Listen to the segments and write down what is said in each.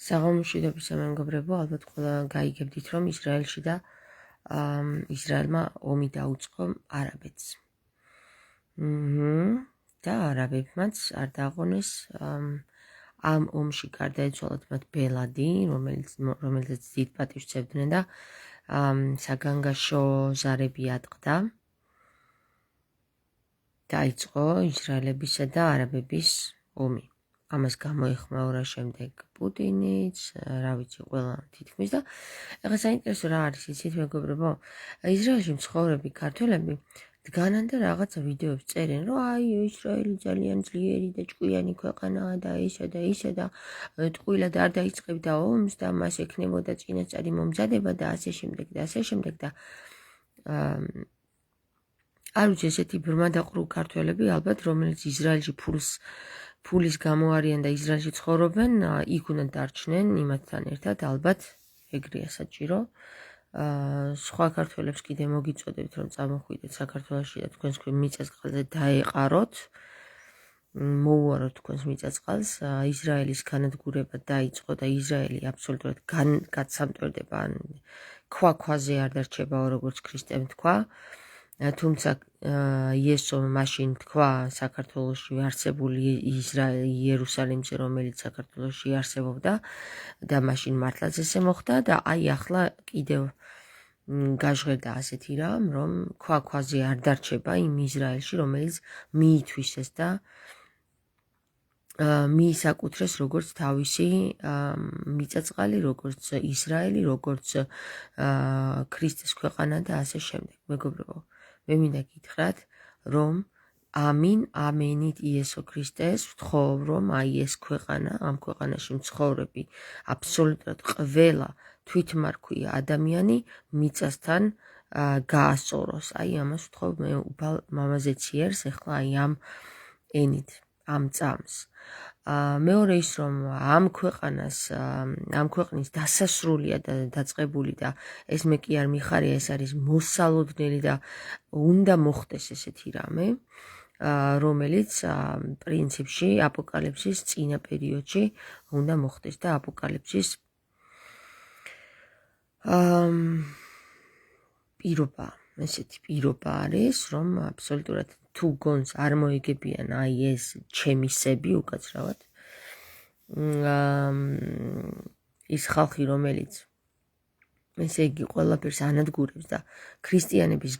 საღამოშვიდობის მეგობრებო, ალბათ ყველა გაიგებდით, რომ ისრაელში და ისრაელმა ომი დაუწყო არაბეთს. და არაბებმაც არ დააღონეს ამ ომში გარდაეცვალათ მათ ბელადი, რომელზეც დიდ პატივს სცემდნენ და საგანგაშო ზარები ატყდა. დაიწყო ისრაელებისა და არაბების ომი. ამას გამოეხმაურა შემდეგ პუტინიც, რა ვიცი, ყველა თითქმის და ეხლა საინტერესო რა არის იცით მეგობრებო, ისრაელში მცხოვრები ქართველები დგანან და რაღაცა ვიდეოებს წერენ, რომ აი ისრაელი ძალიან ძლიერი და ჭკვიანი ქვეყანაა და ისა და ისა და ტყუილად არ დაიწყებდა ომს და მას ექნებოდა წინასწარი მომზადება და ასე შემდეგ და ასე შემდეგ და არ ვიცი ესეთი ბრმადაყრუ ქართველები ალბათ რომელიც ისრაელში ფულის გამო არიან და ისრაელში ცხოვრობენ, იქ უნდა დარჩნენ იმათთან ერთად, ალბათ ეგრეა საჭირო. სხვა ქართველებს კიდე მოგიწოდებთ, რომ წამოხვიდეთ საქართველოში და თქვენს მიწა-წყალზე დაეყაროთ, მოუაროთ თქვენს მიწა-წყალს. ისრაელის განადგურება დაიწყო და ისრაელი აბსოლუტურად გაცამტვერდება, ან ქვაზე არ დარჩება, როგორც ქრისტემ თქვა. თუმცა იესო მაშინ თქვა საქართველოში არსებული იერუსალიმზე, რომელიც საქართველოში არსებობდა და მაშინ მართლაც ესე მოხდა და აი ახლა კიდევ გაჟღერდა ასეთი რამ, რომ ქვაზე არ დარჩება იმ ისრაელში, რომელიც მიითვისეს და მიისაკუთრეს როგორც თავისი მიწა-წყალი, როგორც ისრაელი, როგორც ქრისტეს ქვეყანა და ასე შემდეგ. მეგობრებო, მე მინდა გითხრათ, რომ ამინ, ამენით იესო ქრისტეს ვთხოვ, რომ აი ეს ქვეყანა, ამ ქვეყანაში მცხოვრები აბსოლუტურად ყველა თვითმარქვია ადამიანი მიწასთან გაასწოროს. აი ამას ვთხოვ მე უფალ მამაზე ციერს, ეხლა აი ამ ენით, ამ წამს. მეორე ის, რომ ამ ქვეყნის დასასრულია და დაწყებული და ეს მე კი არ მიხარია, ეს არის მოსალოდნელი და უნდა მოხდეს ესეთი რამე, რომელიც პრინციპში აპოკალიფსის წინა პერიოდში უნდა მოხდეს და აპოკალიფსის პირობა, ესეთი პირობა არის, რომ აბსოლუტურად თუ გონს არ მოიგებიან აი ეს ჩემისები უკაცრავად, ის ხალხი, რომელიც ესე იგი ყველაფერს ანადგურებს და ქრისტიანების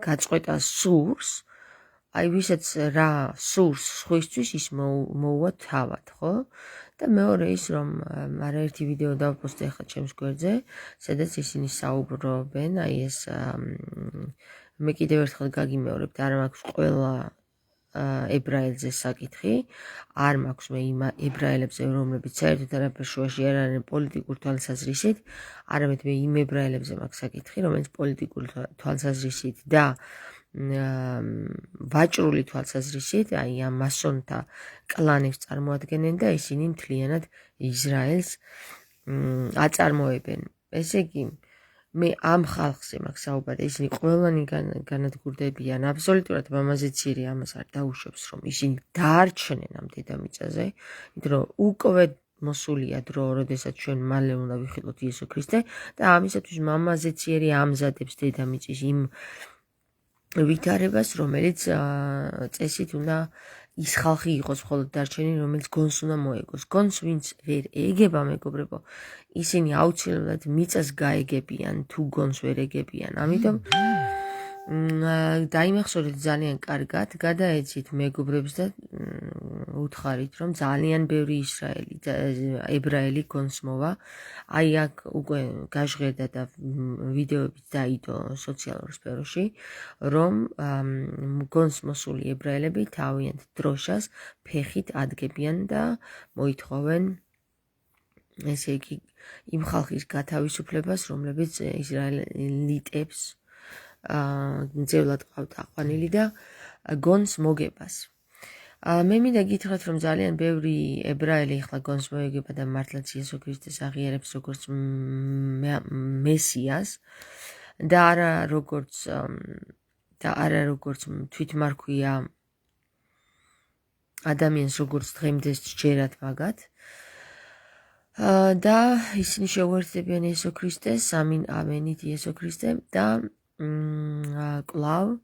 გაწყვეტას სურს, აი ვისაც რა სურს სხვისთვის ის მოუვა თავად, ხო? და მეორე ის, რომ არაერთი ვიდეო დავპოსტე ახლა ჩემს გვერდზე, სადაც ისინი საუბრობენ, აი ეს მე კიდევ ერთხელ გაგიმეორებთ, არ მაქვს ყველა ებრაელზე საკითხი, არ მაქვს მე იმ ებრაელებზე, რომლებიც საერთოდ არაფერ შუაში არ არიან პოლიტიკურ თვალსაზრისით, არამედ მე იმ ებრაელებზე მაქვს საკითხი, რომელიც პოლიტიკურ თვალსაზრისით და ვაჭრული თვალსაზრისით, აი ამ მასონთა კლანებს წარმოადგენენ და ისინი მთლიანად ისრაელს აწარმოებენ. ესე იგი, მე ამ ხალხზე მაქვს საუბარი, ისინი ყველანი განადგურდებიან, აბსოლუტურად მამაზე ცირი ამას არ დაუშვებს, რომ ისინი დაარჩნენ ამ დედამიწაზე, იმიტომ რომ უკვე მოსულია დრო, როდესაც ჩვენ მალე უნდა ვიხილოთ იესო ქრისტე და ამისათვის მამაზე ცირი ამზადებს დედამიწის იმ ვითარებას, რომელიც წესით უნდა ის ხალხი იყოს მხოლოდ დარჩენილი, რომელიც გონს უნდა მოეგოს. გონს ვინც ვერ ეგება, მეგობრებო, ისინი აუცილებლად მიწას გაეგებიან, თუ გონს ვერ ეგებიან. ამიტომ დაიმახსოვრეთ ძალიან კარგად, გადაეცით მეგობრებს და უთხარით, რომ ძალიან ბევრი ებრაელი გონს მოვა. აი აქ უკვე გაჟღერდა და ვიდეოებიც დაიდო სოციალურ სფეროში, რომ გონს მოსული ებრაელები თავიანთ დროშას ფეხით ადგენენ და მოითხოვენ, ესე იგი, იმ ხალხის გათავისუფლებას, რომლებიც ისრაელიტებს ძევლად ყავთ აყვანილი და გონს მოგებას. მე მინდა გითხრათ, რომ ძალიან ბევრი ებრაელი ახლა გონს მოეგება და მართლაც იესო ქრისტეს აღიარებს როგორც მესიას და არა როგორც თვითმარქვია ადამიანს, როგორც დღემდე სჯერათ მაგათ. და ისინი შეუერთდებიან იესო ქრისტეს, ამენით იესო ქრისტე და კვლავ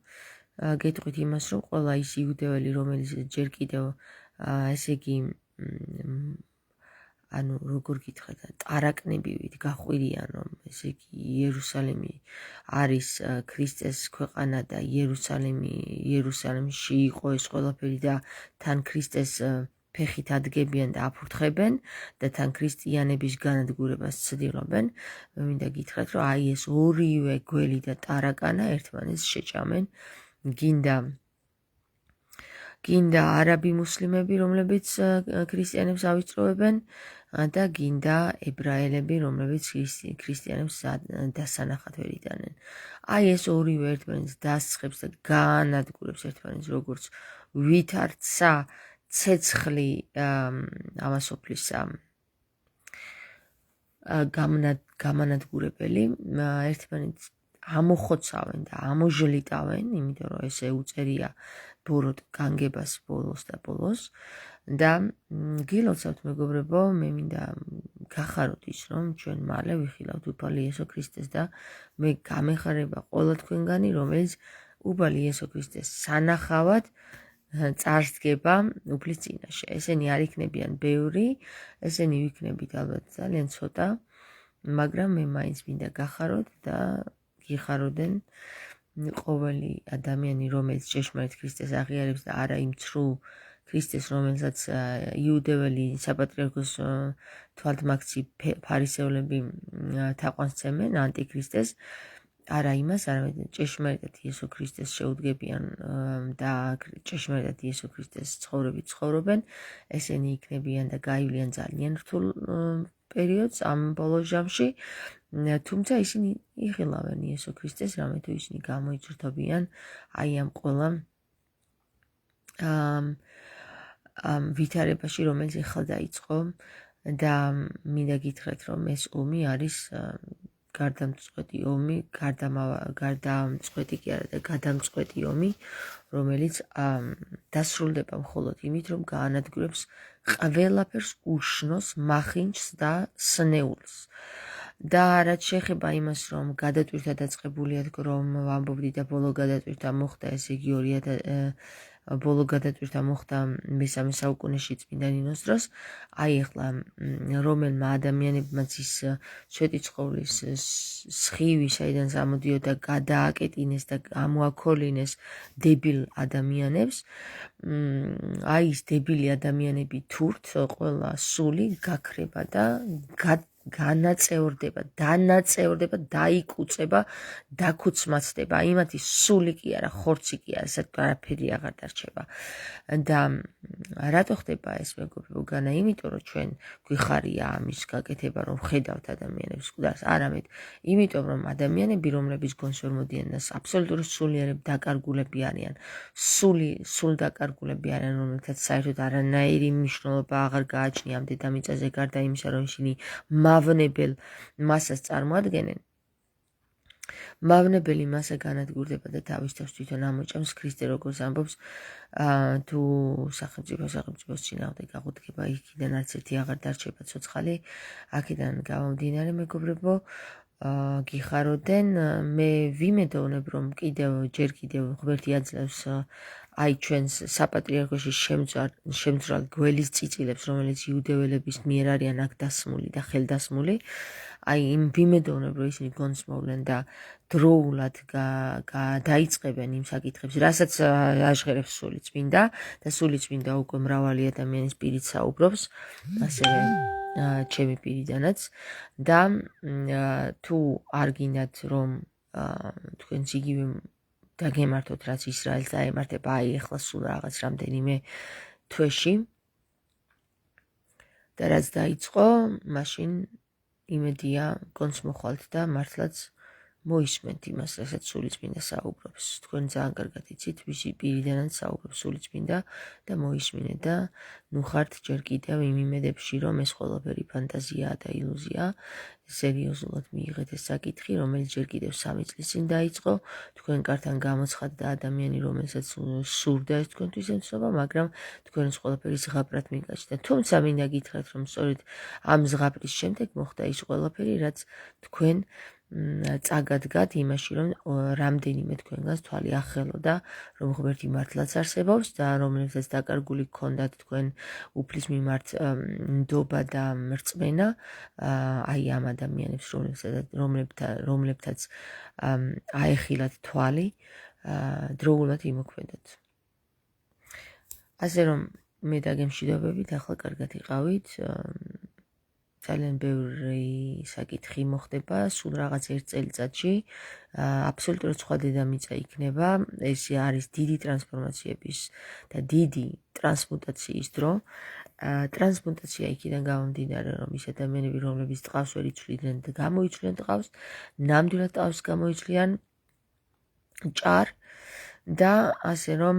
გეტყვით იმას, რომ ყველა ის იუდეველი, რომელიც ჯერ კიდევ ესე იგი ანუ როგორ გითხრათ, ტარაკნებივით გაყვირიან, რომ ესე იგი იერუსალიმი არის ქრისტეს ქვეყანა და იერუსალიმში იყო ეს ყველაფერი და თან ქრისტეს ფეხით ადგებიან და აფურთხებენ და თან ქრისტიანების განადგურებას ცდილობენ. მე მინდა გითხრათ, რომ აი ეს ორივე გველი და ტარაკანა ერთმანეთს შეჭამენ. გინდა არაბი მუსლიმები, რომლებიც ქრისტიანებს ავიწროვებენ და გინდა ებრაელები, რომლებიც ქრისტიანებს დასანახად ვერ იტანენ. აი ეს ორივე ერთმანეთს დასცხებს და გაანადგურებს ერთმანეთს, როგორც ვითარცა ცეცხლი ამასოფლისა გამანადგურებელი, ერთმანეთს ამოხოცავენ და ამოჟლიტავენ, იმიტომ რომ ესე უწერია ბოროტ განგებას ბოლოს და ბოლოს და გილოცავთ მეგობრებო, მე მინდა გახაროთ ის, რომ ჩვენ მალე ვიხილავთ უფალი იესო ქრისტეს და მე გამეხარება ყველა თქვენგანი, რომელიც უფალი იესო ქრისტეს სანახავად წარსდგება უფლის წინაშე. ესენი არ იქნებიან ბევრი, ესენი ვიქნებით ალბათ ძალიან ცოტა, მაგრამ მე მაინც მინდა გახაროთ და გიხაროდენ ყოველი ადამიანი, რომელიც ჭეშმარიტ ქრისტეს აღიარებს და არა იმ ცრუ ქრისტეს, რომელსაც იუდეველი საპატრიარქოს თვალთმაქცი ფარისევლები თაყვანს სცემენ, ანტიქრისტეს, არა იმას, არამედ ჭეშმარიტად იესო ქრისტეს შეუდგებიან და ჭეშმარიტად იესო ქრისტეს ცხოვრებით ცხოვრობენ, ესენი იქნებიან და გაივლიან ძალიან რთულ პერიოდს ამ ბოლო ჟამში, თუმცა ისინი იხილავენ იესო ქრისტეს, რამე თუ ისინი გამოიჯრდობიან აი ამ ყველა ვითარებაში, რომელიც ახლა დაიწყო და მინდა გითხრათ, რომ ეს ომი არის გარდამწყვეტი ომი, გარდამწყვეტი კი არა და გადამწყვეტი ომი, რომელიც დასრულდება მხოლოდ იმით, რომ გაანადგურებს ყველაფერს უშნოს, მახინჯს და სნეულს. და რაც შეეხება იმას, რომ გადატვირთა დაწყებულია, რომ ვამბობდი და ბოლო გადატვირთა მოხდა, ესე იგი ბოლო გადატვირთა მოხდა მესამე საუკუნეში წმინდა ნინოს დროს, აი ახლა რომელმა ადამიანებმაც ის სვეტიცხოვლის სხივი, საიდან ამოდიოდა, გადააკეტინეს და გამოაქოლინეს დებილ ადამიანებს, აი ის დებილი ადამიანები თურთ, ყველა სული გაქრება და განაწევრდება, დანაწევრდება, დაიკუწება, დაქუცმაცდება, იმათი სული კი არა, ხორცი კი არა, საერთოდ არაფერი აღარ დარჩება. და რატო ხდება ეს მეგობრებო? განა იმიტომ, რომ ჩვენ გვიხარია ამის გაკეთება, რომ ხედავთ ადამიანებს მკვდარს, არამედ იმიტომ, რომ ადამიანები, რომლებიც გონს ვერ მოდიან და აბსოლუტური სულიერები დაკარგულები არიან, სულ დაკარგულები არიან, რომელთაც საერთოდ არანაირი მნიშვნელობა აღარ გააჩნია ამ დედამიწაზე, გარდა იმისა, რომ ისინი მავნებელ მასას წარმოადგენენ. მავნებელი მასა განადგურდება და თავის თავს თვითონ ამოჭამს. ქრისტე როგორც ამბობს, თუ სახელმწიფოს წინააღმდეგ აღუდგება, იქიდან არც ერთი აღარ დარჩება ცოცხალი. აქედან გამომდინარე, მეგობრებო, გიხაროდენ, მე ვიმედოვნებ, რომ ჯერ კიდევ ღმერთი აძლევს აი ჩვენს საპატრიარქოში შემძვრალ გველის წიწილებს, რომელიც იუდეველების მიერ არიან აქ დასმული და ხელდასმული. აი იმ ვიმედოვნებ, რომ ისინი გონს მოვლენ და დროულად დაიწყებენ იმ საკითხებს, რასაც აჟღერებს სული წმინდა და სული წმინდა უკვე მრავალი ადამიანის პირით საუბრობს, ასევე ჩემი პირიდანაც და თუ არ გინდათ, რომ თქვენც იგივე დაგემართოთ, რაც ისრაელს დაემართება აი ახლა სულ რაღაც რამდენიმე თვეში და რაც დაიწყო, მაშინ იმედია გონს მოხვალთ და მართლაც მოისმენთ იმას, რასაც სულიწმინდა საუბრობს. თქვენ ძალიან კარგად იცით, ვისი პირიდანაც საუბრობს სულიწმინდა და მოისმინეთ და ნუ ხართ ჯერ კიდევ იმ იმედებში, რომ ეს ყველაფერი ფანტაზიაა და ილუზია. სერიოზულად მიიღეთ ეს საკითხი, რომელიც ჯერ კიდევ 3 წლის წინ დაიწყო. თქვენ კართან გამოცხადდა ადამიანი, რომელსაც სურდა ეს თქვენთვის ემცნობა, მაგრამ თქვენ ეს ყველაფერი ზღაპრად მიგაჩნდა. თუმცა მინდა გითხრათ, რომ სწორედ ამ ზღაპრის შემდეგ მოხდა ის ყველაფერი, რაც თქვენ წაგადგათ იმაში, რომ რამდენიმე თქვენგანს თვალი ახელოდა, რომ ღმერთი მართლაც არსებობს და რომლებსაც დაკარგული გქონდათ თქვენ უფლის მიმართ ნდობა და მრწმენა, აი ამ ადამიანებს, რომლებთაც აეხილათ თვალი, დროულად იმოქმედოთ. ასე რომ მე დაგემშვიდობებით, ახლა კარგად იყავით. ძალიან ბევრი საკითხი მოხდება, სულ რაღაც 1 წელიწადში. აბსოლუტურად სხვა დედამიწა იქნება. ეს არის დიდი ტრანსფორმაციების და დიდი ტრანსმუტაციის დრო. ტრანსმუტაცია იქიდან გამომდინარე, რომ ის ადამიანები, რომლებიც ტყავს ვერ იცვლიდნენ და გამოიცვლიან ტყავს, ნამდვილად ტყავს გამოიცვლიან ჭარ და ასე რომ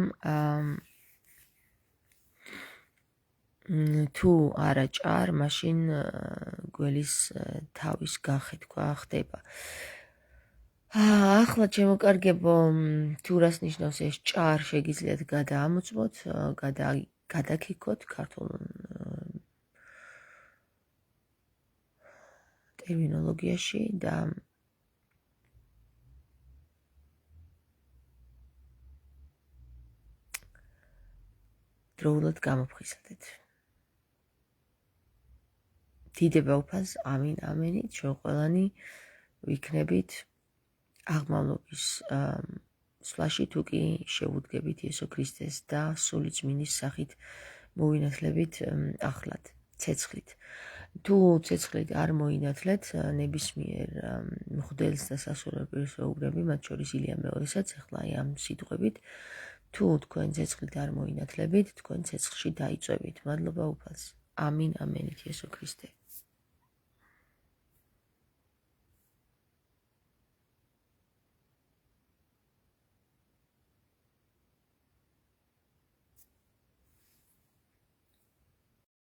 თუ არა ჭარ, მაშინ გველის თავის გახეთქვა ხდება. ახლა ჩემოკარგებო, თუ რას ნიშნავს ეს ჭარ, შეგიძლიათ გადაამოწმოთ, გადაგიქოთ ქართულ ტერმინოლოგიაში და დროულად გამოფხიზადეთ. დიდება უფალს, ამინ, ამენით, ჩვენ ყველანი ვიქნებით აღმავლობის სვლაში, თუ კი შევუდგებით იესო ქრისტეს და სული წმინდის სახით მოვინათლებით ახლად, ცეცხლით. თუ ცეცხლით არ მოინათლეთ, ნებისმიერ მღვდელს და სასულიერო პირს ვეუბნები, მათ შორის ილია მეორესაც, ახლა აი ამ სიტყვებით, თუ თქვენ ცეცხლით არ მოინათლებით, თქვენ ცეცხლში დაიწვევით. მადლობა უფალს. ამინ, ამენით, იესო ქრისტე.